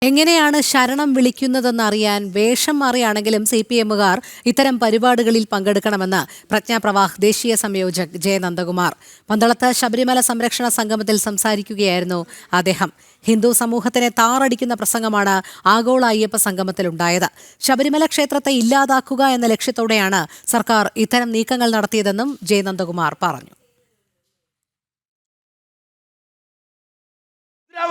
എങ്ങനെയാണ് ശരണം വിളിക്കുന്നതെന്നറിയാൻ വേഷം മാറിയാണെങ്കിലും CPM-കാർ ഇത്തരം പരിപാടികളിൽ പങ്കെടുക്കണമെന്ന് പ്രജ്ഞാപ്രവാഹ് ദേശീയ സംയോജക് ജെ നന്ദകുമാർ പന്തളത്ത് ശബരിമല സംരക്ഷണ സംഗമത്തിൽ സംസാരിക്കുകയായിരുന്നു അദ്ദേഹം. ഹിന്ദു സമൂഹത്തിനെ താറടിക്കുന്ന പ്രസംഗമാണ് ആഗോള അയ്യപ്പ സംഗമത്തിലുണ്ടായത്. ശബരിമല ക്ഷേത്രത്തെ ഇല്ലാതാക്കുക എന്ന ലക്ഷ്യത്തോടെയാണ് സർക്കാർ ഇത്തരം നീക്കങ്ങൾ നടത്തിയതെന്നും ജെ നന്ദകുമാർ പറഞ്ഞു.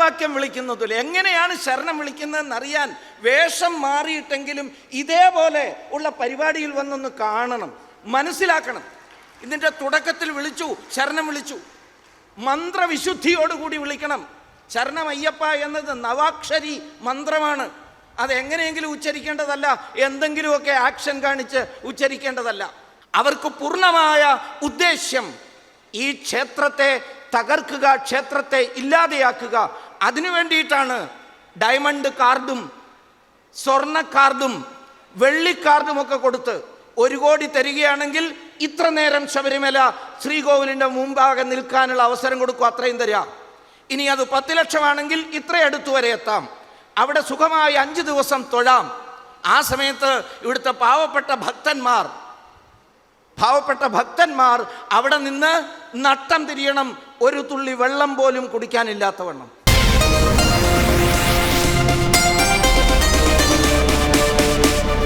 വാക്യം വിളിക്കുന്നതിൽ എങ്ങനെയാണ് ശരണം വിളിക്കുന്നതെന്നറിയാൻ വേഷം മാറിയിട്ടെങ്കിലും ഇതേപോലെ ഉള്ള പരിപാടിയിൽ വന്നൊന്ന് കാണണം, മനസ്സിലാക്കണം. ഇതിൻ്റെ തുടക്കത്തിൽ വിളിച്ചു, ശരണം വിളിച്ചു, മന്ത്രവിശുദ്ധിയോടുകൂടി വിളിക്കണം. ശരണം അയ്യപ്പ എന്നത് നവാക്ഷരി മന്ത്രമാണ്. അത് എങ്ങനെയെങ്കിലും ഉച്ചരിക്കേണ്ടതല്ല, എന്തെങ്കിലുമൊക്കെ ആക്ഷൻ കാണിച്ച് ഉച്ചരിക്കേണ്ടതല്ല. അവർക്ക് പൂർണ്ണമായ ഉദ്ദേശ്യം ഈ ക്ഷേത്രത്തെ തകർക്കുക, ക്ഷേത്രത്തെ ഇല്ലാതെയാക്കുക. അതിനു വേണ്ടിയിട്ടാണ് ഡയമണ്ട് കാർഡും സ്വർണ്ണ കാർഡും വെള്ളിക്കാർഡുമൊക്കെ കൊടുത്ത് 1 കോടി തരികയാണെങ്കിൽ ഇത്ര നേരം ശബരിമല ശ്രീകോവിലിൻ്റെ മുമ്പാകെ നിൽക്കാനുള്ള അവസരം കൊടുക്കും, അത്രയും തരിക. ഇനി അത് 10 ലക്ഷമാണെങ്കിൽ ഇത്ര അടുത്ത് വരെ എത്താം, അവിടെ സുഖമായി 5 ദിവസം തൊഴാം. ആ സമയത്ത് ഇവിടുത്തെ പാവപ്പെട്ട ഭക്തന്മാർ അവിടെ നിന്ന് നട്ടം തിരിയണം, ഒരു തുള്ളി വെള്ളം പോലും കുടിക്കാനില്ലാത്തവണ്ണം.